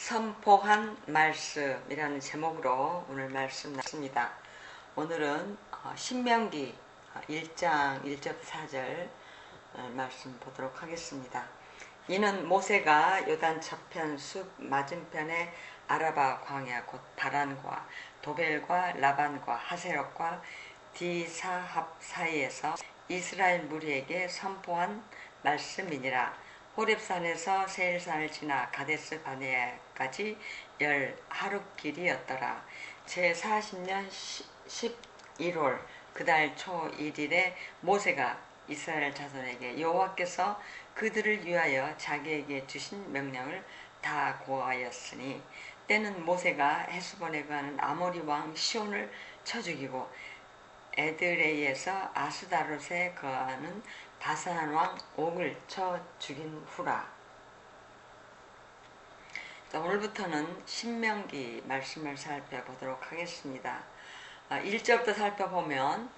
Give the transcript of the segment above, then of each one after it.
선포한 말씀이라는 제목으로 오늘 말씀 나눴습니다. 오늘은 신명기 1장 1절 4절 말씀 보도록 하겠습니다. 이는 모세가 요단 저편 숲 맞은편에 아라바 광야 곧 바란과 도벨과 라반과 하세롯과 디사합 사이에서 이스라엘 무리에게 선포한 말씀이니라. 호렙산에서 세일산을 지나 가데스 바네아까지 10하룻길이었더라. 제40년 11월 그달 초 1일에 모세가 이스라엘 자손에게 여호와께서 그들을 위하여 자기에게 주신 명령을 다 고하였으니 때는 모세가 헤스본에 거하는 아모리 왕 시온을 쳐 죽이고 에드레이에서 아스다롯에 거하는 바산 왕 옥을 쳐 죽인 후라. 자, 오늘부터는 신명기 말씀을 살펴보도록 하겠습니다. 1절부터 살펴보면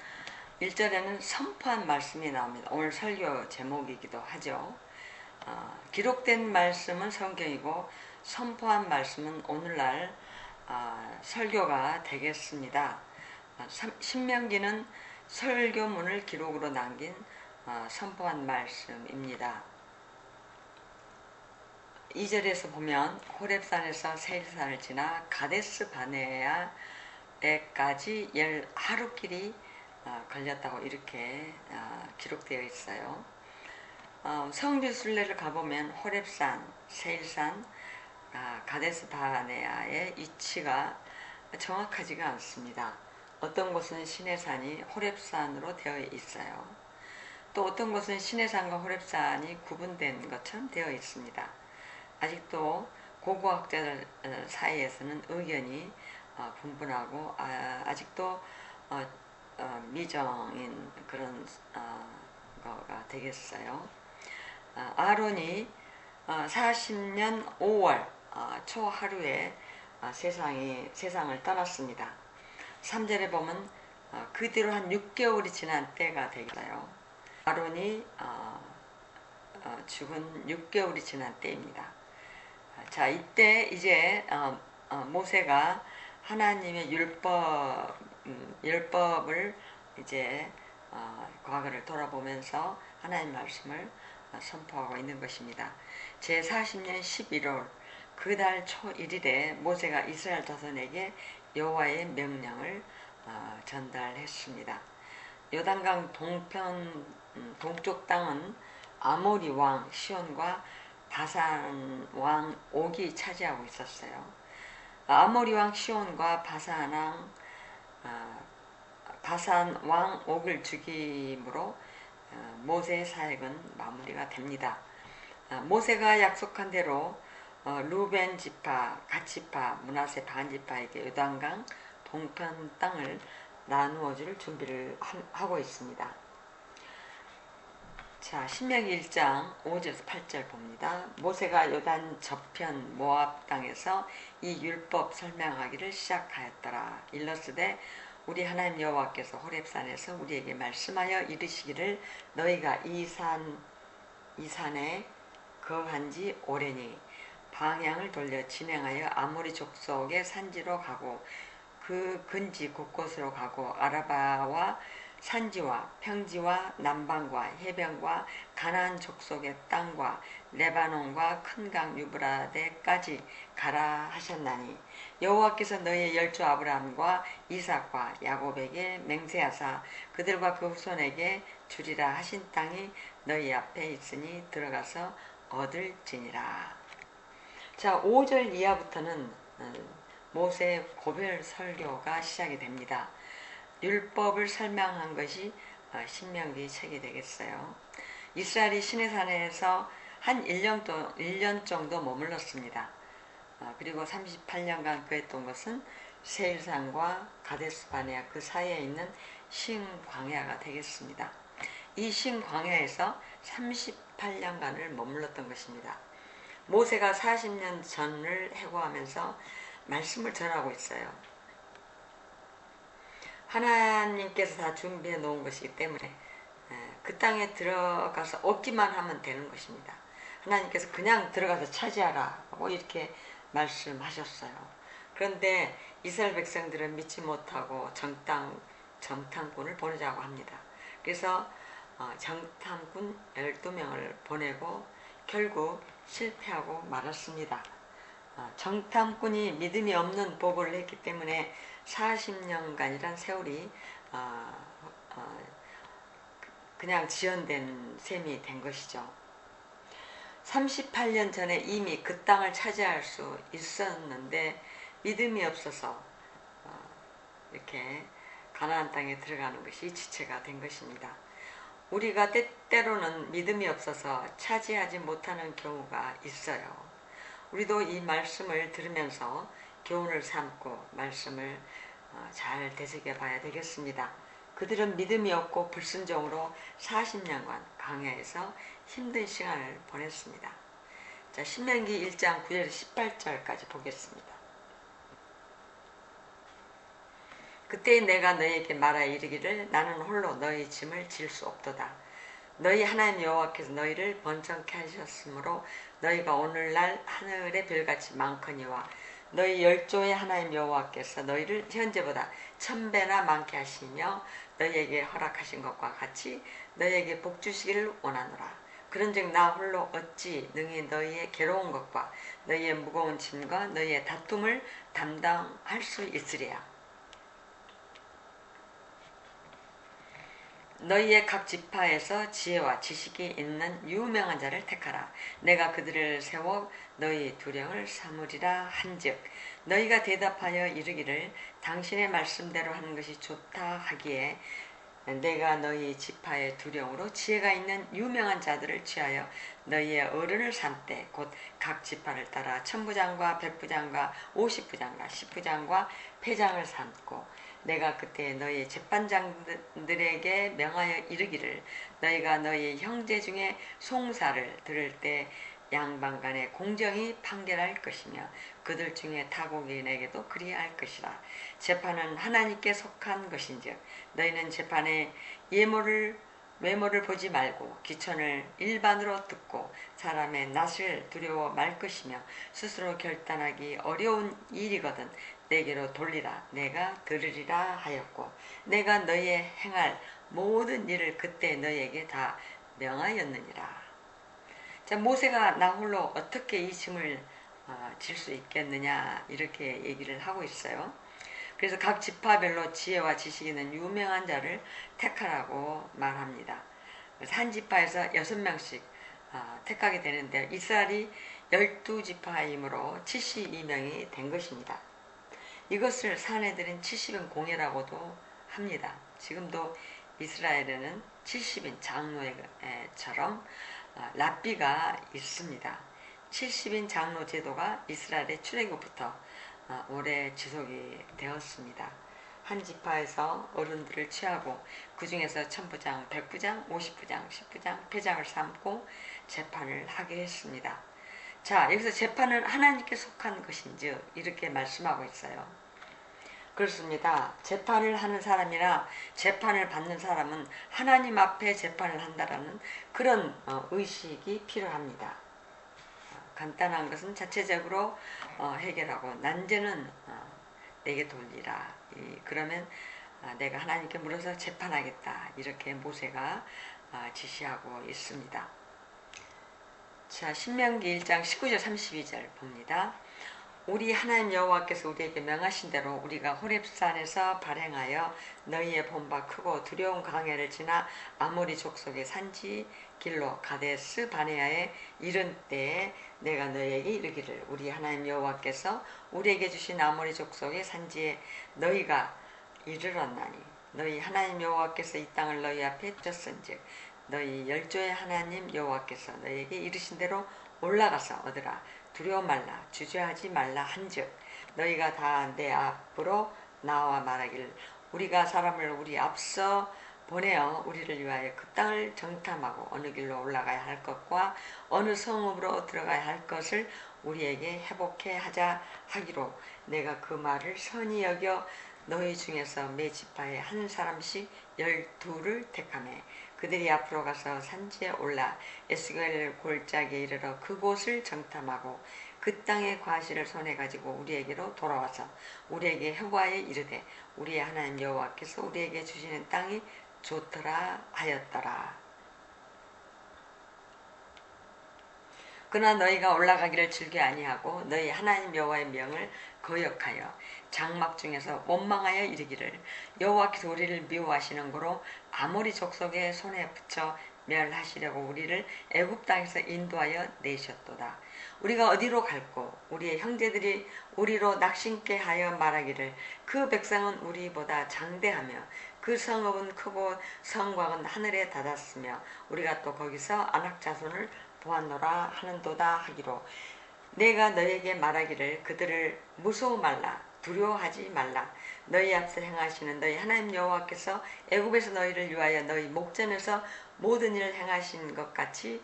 1절에는 선포한 말씀이 나옵니다. 오늘 설교 제목이기도 하죠. 기록된 말씀은 성경이고 선포한 말씀은 오늘날 설교가 되겠습니다. 신명기는 설교문을 기록으로 남긴 선포한 말씀입니다. 2절에서 보면 호렙산에서 세일산을 지나 가데스 바네아에까지 10하룻길이 걸렸다고 이렇게 기록되어 있어요. 성지순례를 가보면 호렙산, 세일산, 가데스 바네아의 위치가 정확하지가 않습니다. 어떤 곳은 시내산이 호렙산으로 되어 있어요. 또 어떤 곳은 시내산과 호렙산이 구분된 것처럼 되어 있습니다. 아직도 고고학자들 사이에서는 의견이 분분하고 아직도 미정인 그런 거가 되겠어요. 아론이 40년 5월 초 하루에 세상을 떠났습니다. 3절에 보면 그 뒤로 한 6개월이 지난 때가 되겠어요. 아론이 죽은 6개월이 지난 때입니다. 자, 이때 이제 모세가 하나님의 율법을 이제 과거를 돌아보면서 하나님 말씀을 선포하고 있는 것입니다. 제40년 11월 그 달 초 1일에 모세가 이스라엘 자손에게 여호와의 명령을 전달했습니다. 요단강 동쪽 땅은 아모리 왕 시온과 바산 왕 옥이 차지하고 있었어요. 아모리 왕 시온과 바산 왕 옥을 죽임으로 모세의 사역은 마무리가 됩니다. 모세가 약속한 대로 루벤 지파, 갓 지파, 므낫세 반 지파에게 요단강 동편 땅을 나누어 줄 준비를 하고 있습니다. 자, 신명기 1장 5절에서 8절 봅니다. 모세가 요단 저편 모압 땅에서 이 율법 설명하기를 시작하였더라. 일러스되 우리 하나님 여호와께서 호렙산에서 우리에게 말씀하여 이르시기를 너희가 이 산에 거한 지 오래니 방향을 돌려 진행하여 아모리 족속의 산지로 가고 그 근지 곳곳으로 가고 아라바와 산지와 평지와 남방과 해변과 가나안 족속의 땅과 레바논과 큰 강 유브라데까지 가라 하셨나니 여호와께서 너희의 열조 아브라함과 이삭과 야곱에게 맹세하사 그들과 그 후손에게 주리라 하신 땅이 너희 앞에 있으니 들어가서 얻을지니라. 자, 5절 이하부터는 모세의 고별 설교가 시작이 됩니다. 율법을 설명한 것이 신명기 책이 되겠어요. 이스라엘이 시내산에서 한 1년 정도 머물렀습니다. 그리고 38년간 그랬던 것은 세일산과 가데스 바네아 그 사이에 있는 신광야가 되겠습니다. 이 신광야에서 38년간을 머물렀던 것입니다. 모세가 40년 전을 해고하면서 말씀을 전하고 있어요. 하나님께서 다 준비해 놓은 것이기 때문에 그 땅에 들어가서 얻기만 하면 되는 것입니다. 하나님께서 그냥 들어가서 차지하라 뭐 이렇게 말씀하셨어요. 그런데 이스라엘 백성들은 믿지 못하고 정탐꾼을 보내자고 합니다. 그래서 정탐꾼 12명을 보내고 결국 실패하고 말았습니다. 정탐꾼이 믿음이 없는 보고를 했기 때문에 40년간이란 세월이 그냥 지연된 셈이 된 것이죠. 38년 전에 이미 그 땅을 차지할 수 있었는데 믿음이 없어서 이렇게 가나안 땅에 들어가는 것이 지체가 된 것입니다. 우리가 때때로는 믿음이 없어서 차지하지 못하는 경우가 있어요. 우리도 이 말씀을 들으면서 교훈을 삼고 말씀을 잘 되새겨 봐야 되겠습니다. 그들은 믿음이 없고 불순종으로 40년간 광야에서 힘든 시간을 보냈습니다. 자, 신명기 1장 9절에서 18절까지 보겠습니다. 그때 내가 너희에게 말하여 이르기를 나는 홀로 너희 짐을 질 수 없도다. 너희 하나님 여호와께서 너희를 번성케 하셨으므로 너희가 오늘날 하늘의 별같이 많거니와 너희 열조의 하나님 여호와께서 너희를 현재보다 1000배나 많게 하시며 너희에게 허락하신 것과 같이 너희에게 복 주시기를 원하노라. 그런즉 나 홀로 어찌 능히 너희의 괴로운 것과 너희의 무거운 짐과 너희의 다툼을 담당할 수 있으랴. 너희의 각 지파에서 지혜와 지식이 있는 유명한 자를 택하라. 내가 그들을 세워 너희 두령을 삼으리라 한즉 너희가 대답하여 이르기를 당신의 말씀대로 하는 것이 좋다 하기에 내가 너희 지파의 두령으로 지혜가 있는 유명한 자들을 취하여 너희의 어른을 삼되 곧 각 지파를 따라 천부장과 백부장과 50부장과 10부장과 패장을 삼고 내가 그때 너희 재판장들에게 명하여 이르기를 너희가 너희 형제 중에 송사를 들을 때 양반간에 공정히 판결할 것이며 그들 중에 타국인에게도 그리할 것이라. 재판은 하나님께 속한 것인즉 너희는 재판에 외모를 보지 말고 귀천을 일반으로 듣고 사람의 낯을 두려워 말 것이며 스스로 결단하기 어려운 일이거든 내게로 돌리라. 내가 들으리라 하였고 내가 너희의 행할 모든 일을 그때 너희에게 다 명하였느니라. 자, 모세가 나 홀로 어떻게 이 짐을 질 수 있겠느냐 이렇게 얘기를 하고 있어요. 그래서 각 지파별로 지혜와 지식이 있는 유명한 자를 택하라고 말합니다. 그래서 한 지파에서 6명씩 택하게 되는데 이스라엘이 12지파이므로 72명이 된 것입니다. 이것을 사내들인 70인 공예라고도 합니다. 지금도 이스라엘에는 70인 장로처럼 랍비가 있습니다. 70인 장로 제도가 이스라엘의 출애굽부터 오래 지속이 되었습니다. 한 지파에서 어른들을 취하고 그 중에서 천부장, 백부장, 50부장, 10부장, 패장을 삼고 재판을 하게 했습니다. 자, 여기서 재판은 하나님께 속한 것인즉 이렇게 말씀하고 있어요. 그렇습니다. 재판을 하는 사람이나 재판을 받는 사람은 하나님 앞에 재판을 한다라는 그런 의식이 필요합니다. 간단한 것은 자체적으로 해결하고 난제는 내게 돌리라. 그러면 내가 하나님께 물어서 재판하겠다. 이렇게 모세가 지시하고 있습니다. 자, 신명기 1장 19절 32절 봅니다. 우리 하나님 여호와께서 우리에게 명하신 대로 우리가 호렙산에서 발행하여 너희의 본바 크고 두려운 광야를 지나 아모리 족속의 산지 길로 가데스 바네아에 이른 때에 내가 너희에게 이르기를 우리 하나님 여호와께서 우리에게 주신 아모리 족속의 산지에 너희가 이르렀나니 너희 하나님 여호와께서 이 땅을 너희 앞에 줬은즉 너희 열조의 하나님 여호와께서 너희에게 이르신 대로 올라가서 얻으라. 두려워 말라 주저하지 말라 한즉 너희가 다 내 앞으로 나와 말하기를 우리가 사람을 우리 앞서 보내어 우리를 위하여 그 땅을 정탐하고 어느 길로 올라가야 할 것과 어느 성읍으로 들어가야 할 것을 우리에게 회복해 하자 하기로 내가 그 말을 선히 여겨 너희 중에서 매 지파에 한 사람씩 12를 택하매 그들이 앞으로 가서 산지에 올라 에스겔 골짜기에 이르러 그곳을 정탐하고 그 땅의 과실을 손에 가지고 우리에게로 돌아와서 우리에게 여호와에 이르되 우리의 하나님 여호와께서 우리에게 주시는 땅이 좋더라 하였더라. 그러나 너희가 올라가기를 즐겨 아니하고 너희 하나님 여호와의 명을 거역하여 장막 중에서 원망하여 이르기를 여호와께서 우리를 미워하시는 고로 아모리 족속의 손에 붙여 멸하시려고 우리를 애굽 땅에서 인도하여 내셨도다. 우리가 어디로 갈고 우리의 형제들이 우리로 낙심케 하여 말하기를 그 백성은 우리보다 장대하며 그 성읍은 크고 성곽은 하늘에 닿았으며 우리가 또 거기서 아낙 자손을 보았노라 하는도다 하기로 내가 너에게 말하기를 그들을 무서워 말라 두려워하지 말라. 너희 앞서 행하시는 너희 하나님 여호와께서 애굽에서 너희를 위하여 너희 목전에서 모든 일을 행하신 것 같이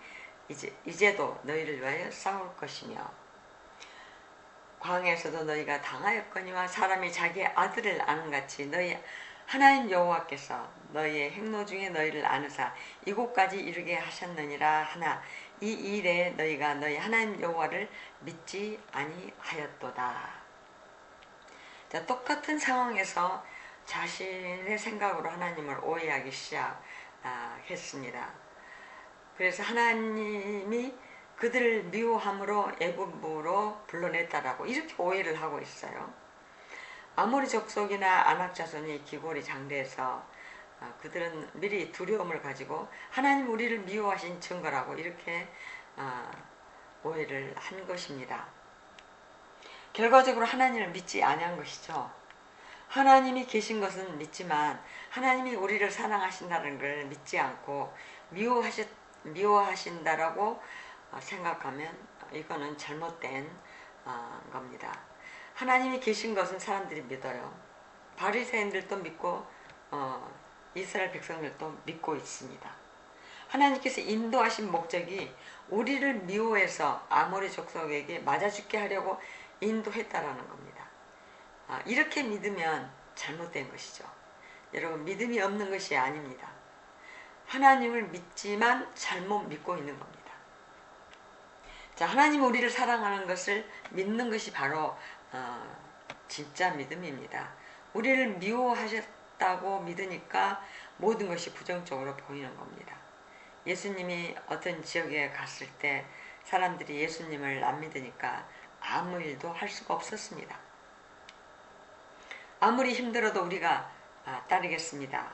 이제도 너희를 위하여 싸울 것이며 광야에서도 너희가 당하였거니와 사람이 자기의 아들을 아는 같이 너희 하나님 여호와께서 너희의 행로 중에 너희를 아느사 이곳까지 이르게 하셨느니라 하나 이 일에 너희가 너희 하나님 여호와를 믿지 아니하였도다. 자, 똑같은 상황에서 자신의 생각으로 하나님을 오해하기 시작했습니다. 그래서 하나님이 그들을 미워함으로 애굽으로 불러냈다라고 이렇게 오해를 하고 있어요. 아모리 족속이나 아낙 자손이 기골이 장대해서 그들은 미리 두려움을 가지고 하나님 우리를 미워하신 증거라고 이렇게 오해를 한 것입니다. 결과적으로 하나님을 믿지 아니한 것이죠. 하나님이 계신 것은 믿지만 하나님이 우리를 사랑하신다는 걸 믿지 않고 미워하신다라고 생각하면 이거는 잘못된 겁니다. 하나님이 계신 것은 사람들이 믿어요. 바리새인들도 믿고 이스라엘 백성들도 믿고 있습니다. 하나님께서 인도하신 목적이 우리를 미워해서 아모리 족속에게 맞아 죽게 하려고 인도했다라는 겁니다. 이렇게 믿으면 잘못된 것이죠. 여러분 믿음이 없는 것이 아닙니다. 하나님을 믿지만 잘못 믿고 있는 겁니다. 자, 하나님 우리를 사랑하는 것을 믿는 것이 바로 진짜 믿음입니다. 우리를 미워하셨다고 믿으니까 모든 것이 부정적으로 보이는 겁니다. 예수님이 어떤 지역에 갔을 때 사람들이 예수님을 안 믿으니까 아무 일도 할 수가 없었습니다. 아무리 힘들어도 우리가 따르겠습니다.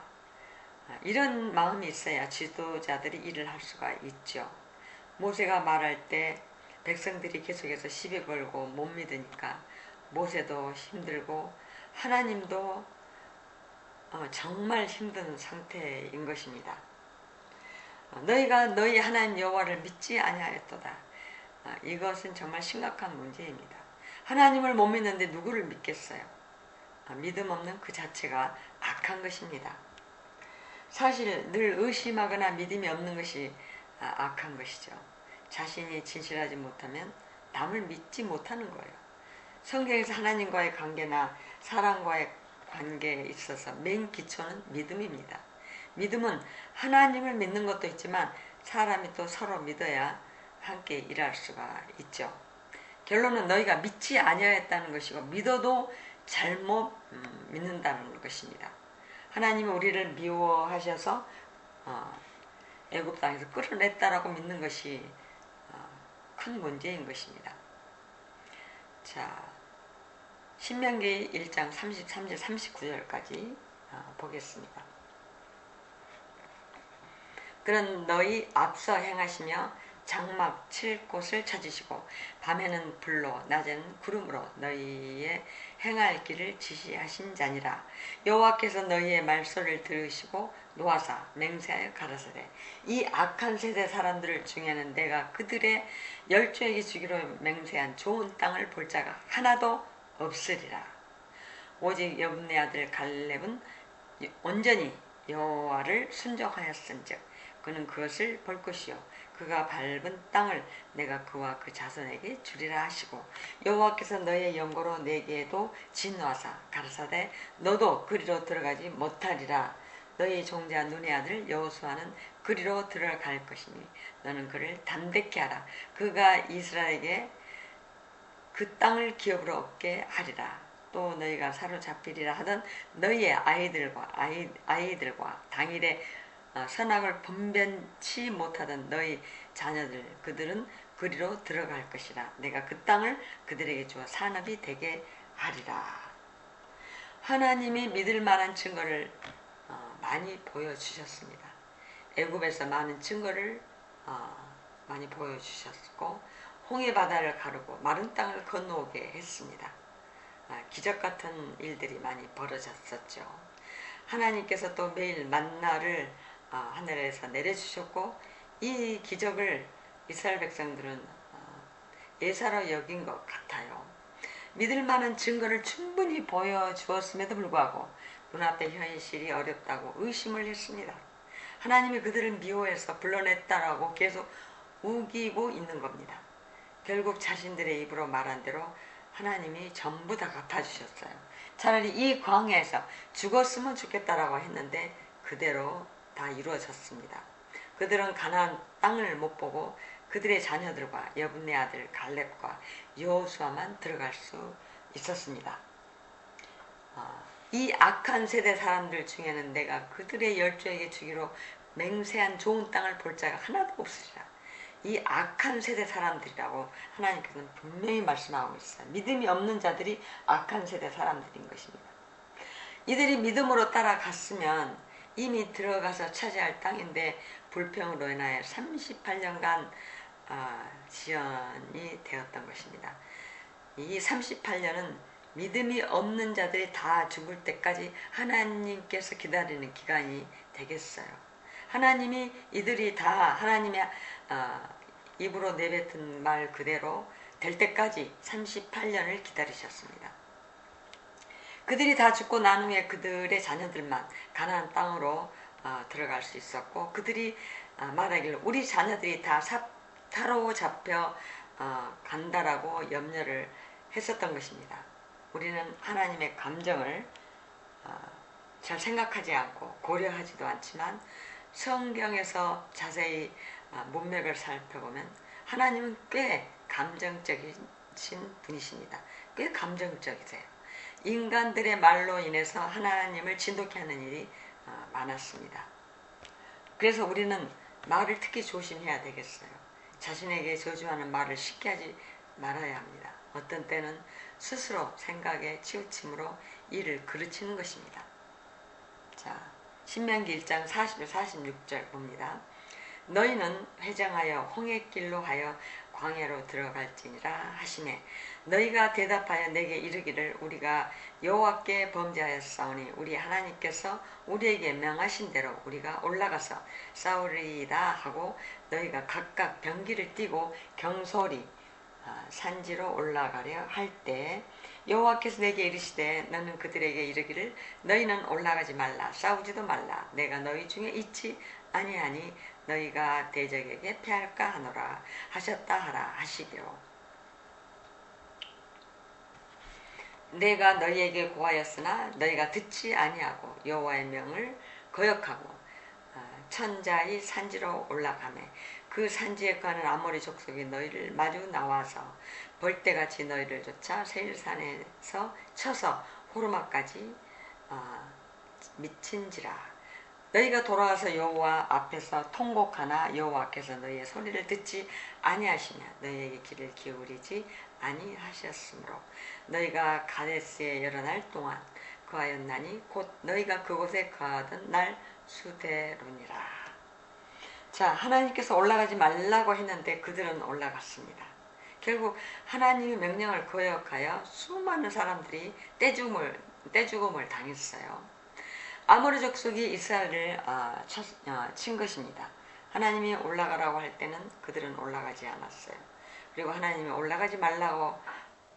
이런 마음이 있어야 지도자들이 일을 할 수가 있죠. 모세가 말할 때 백성들이 계속해서 시비 걸고 못 믿으니까 모세도 힘들고 하나님도 정말 힘든 상태인 것입니다. 너희가 너희 하나님 여호와를 믿지 아니하였도다. 이것은 정말 심각한 문제입니다. 하나님을 못 믿는데 누구를 믿겠어요? 믿음 없는 그 자체가 악한 것입니다. 사실 늘 의심하거나 믿음이 없는 것이 악한 것이죠. 자신이 진실하지 못하면 남을 믿지 못하는 거예요. 성경에서 하나님과의 관계나 사람과의 관계에 있어서 맨 기초는 믿음입니다. 믿음은 하나님을 믿는 것도 있지만 사람이 또 서로 믿어야 함께 일할 수가 있죠. 결론은 너희가 믿지 아니하였다는 것이고 믿어도 잘못 믿는다는 것입니다. 하나님이 우리를 미워하셔서 애굽 땅에서 끌어냈다라고 믿는 것이 큰 문제인 것입니다. 자, 신명기 1장 33절 39절까지 보겠습니다. 그런 너희 앞서 행하시며 장막 칠 곳을 찾으시고 밤에는 불로 낮에는 구름으로 너희의 행할 길을 지시하신 자니라. 여호와께서 너희의 말소리를 들으시고 노하사 맹세하여 가라사대 이 악한 세대 사람들 중에는 내가 그들의 열조에게 주기로 맹세한 좋은 땅을 볼 자가 하나도 없으리라. 오직 여분네 아들 갈렙은 온전히 여호와를 순종하였은즉 그는 그것을 볼 것이요 그가 밟은 땅을 내가 그와 그 자손에게 주리라 하시고 여호와께서 너의 영고로 내게도 진노하사 가라사대 너도 그리로 들어가지 못하리라. 너희 종자 눈의 아들 여호수아는 그리로 들어갈 것이니 너는 그를 담대케 하라. 그가 이스라엘에게 그 땅을 기업으로 얻게 하리라. 또 너희가 사로잡히리라 하던 너희의 아이들과 당일에 선악을 분변치 못하던 너희 자녀들 그들은 그리로 들어갈 것이라. 내가 그 땅을 그들에게 주어 산업이 되게 하리라. 하나님이 믿을 만한 증거를 많이 보여주셨습니다. 애굽에서 많은 증거를 많이 보여주셨고 홍해 바다를 가르고 마른 땅을 건너오게 했습니다. 기적 같은 일들이 많이 벌어졌었죠. 하나님께서 또 매일 만나를 하늘에서 내려주셨고 이 기적을 이스라엘 백성들은 예사로 여긴 것 같아요. 믿을 만한 증거를 충분히 보여주었음에도 불구하고 눈앞의 현실이 어렵다고 의심을 했습니다. 하나님이 그들을 미워해서 불러냈다라고 계속 우기고 있는 겁니다. 결국 자신들의 입으로 말한 대로 하나님이 전부 다 갚아주셨어요. 차라리 이 광야에서 죽었으면 좋겠다라고 했는데 그대로 다 이루어졌습니다. 그들은 가나안 땅을 못 보고 그들의 자녀들과 여분네 아들 갈렙과 여호수아만 들어갈 수 있었습니다. 이 악한 세대 사람들 중에는 내가 그들의 열조에게 주기로 맹세한 좋은 땅을 볼 자가 하나도 없으리라. 이 악한 세대 사람들이라고 하나님께서는 분명히 말씀하고 있어요. 믿음이 없는 자들이 악한 세대 사람들인 것입니다. 이들이 믿음으로 따라갔으면 이미 들어가서 차지할 땅인데 불평으로 인하여 38년간 지연이 되었던 것입니다. 이 38년은 믿음이 없는 자들이 다 죽을 때까지 하나님께서 기다리는 기간이 되겠어요. 하나님이 이들이 다 하나님의 입으로 내뱉은 말 그대로 될 때까지 38년을 기다리셨습니다. 그들이 다 죽고 난 후에 그들의 자녀들만 가나안 땅으로 들어갈 수 있었고 그들이 말하기를 우리 자녀들이 다 타로 잡혀 간다라고 염려를 했었던 것입니다. 우리는 하나님의 감정을 잘 생각하지 않고 고려하지도 않지만 성경에서 자세히 문맥을 살펴보면 하나님은 꽤 감정적이신 분이십니다. 꽤 감정적이세요. 인간들의 말로 인해서 하나님을 진돗게 하는 일이 많았습니다. 그래서 우리는 말을 특히 조심해야 되겠어요. 자신에게 저주하는 말을 쉽게 하지 말아야 합니다. 어떤 때는 스스로 생각에 치우침으로 일을 그르치는 것입니다. 자, 신명기 1장 40절 46절 봅니다. 너희는 회장하여 홍해길로 하여 광야로 들어갈지니라 하시매 너희가 대답하여 내게 이르기를 우리가 여호와께 범죄하였사오니 우리 하나님께서 우리에게 명하신 대로 우리가 올라가서 싸우리이다 하고 너희가 각각 병기를 띠고 경솔히 산지로 올라가려 할 때 여호와께서 내게 이르시되 너는 그들에게 이르기를 너희는 올라가지 말라 싸우지도 말라 내가 너희 중에 있지 아니하니 너희가 대적에게 패할까 하노라 하셨다 하라 하시기로 내가 너희에게 고하였으나 너희가 듣지 아니하고 여호와의 명을 거역하고 천자의 산지로 올라가매 그 산지에 가는 아모리 족속이 너희를 마주 나와서 벌떼같이 너희를 쫓아 세일산에서 쳐서 호르마까지 미친지라 너희가 돌아와서 여호와 앞에서 통곡하나 여호와께서 너희의 소리를 듣지 아니하시며 너희에게 귀를 기울이지 아니하셨으므로 너희가 가데스에 여러 날 동안 거하였나니 곧 너희가 그곳에 거하던 날 수대로니라. 자, 하나님께서 올라가지 말라고 했는데 그들은 올라갔습니다. 결국 하나님의 명령을 거역하여 수많은 사람들이 떼죽음을 당했어요. 아모리 족속이 이스라엘을 친 것입니다. 하나님이 올라가라고 할 때는 그들은 올라가지 않았어요. 그리고 하나님이 올라가지 말라고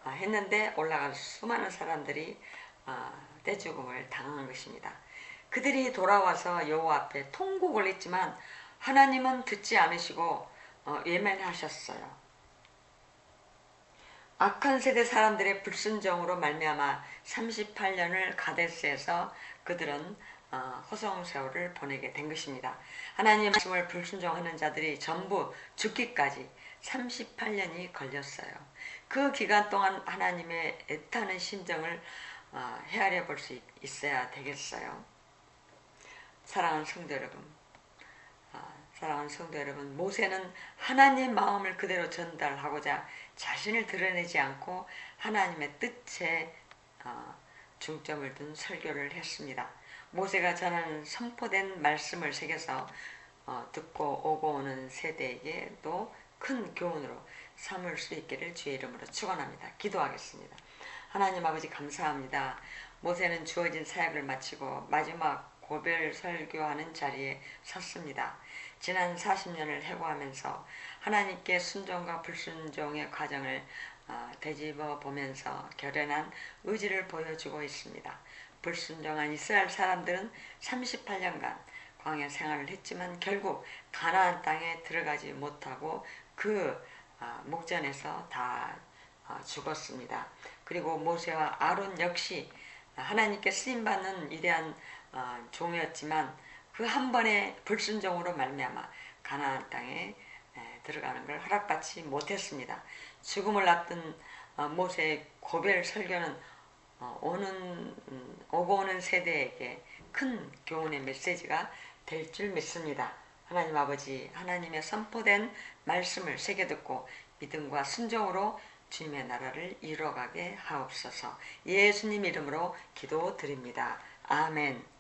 했는데 올라갈 수많은 사람들이 떼죽음을 당한 것입니다. 그들이 돌아와서 여호와 앞에 통곡을 했지만 하나님은 듣지 않으시고 외면하셨어요. 악한 세대 사람들의 불순종으로 말미암아 38년을 가데스에서 그들은 호송세월을 보내게 된 것입니다. 하나님의 말씀을 불순종하는 자들이 전부 죽기까지 38년이 걸렸어요. 그 기간 동안 하나님의 애타는 심정을 헤아려 볼 수 있어야 되겠어요. 사랑하는 성도 여러분, 모세는 하나님 마음을 그대로 전달하고자 자신을 드러내지 않고 하나님의 뜻에 중점을 둔 설교를 했습니다. 모세가 전하는 선포된 말씀을 새겨서 듣고 오고 오는 세대에게도 큰 교훈으로 삼을 수 있기를 주의 이름으로 축원합니다. 기도하겠습니다. 하나님 아버지 감사합니다. 모세는 주어진 사역을 마치고 마지막 고별 설교하는 자리에 섰습니다. 지난 40년을 해고하면서 하나님께 순종과 불순종의 과정을 되짚어 보면서 결연한 의지를 보여주고 있습니다. 불순종한 이스라엘 사람들은 38년간 광야 생활을 했지만 결국 가나안 땅에 들어가지 못하고 그 목전에서 다 죽었습니다. 그리고 모세와 아론 역시 하나님께 쓰임받는 위대한 종이었지만 그 한 번의 불순종으로 말미암아 가나안 땅에 들어가는 걸 허락받지 못했습니다. 죽음을 앞둔 모세의 고별 설교는 오고 오는 세대에게 큰 교훈의 메시지가 될 줄 믿습니다. 하나님 아버지, 하나님의 선포된 말씀을 새겨듣고 믿음과 순종으로 주님의 나라를 이뤄가게 하옵소서. 예수님 이름으로 기도드립니다. 아멘.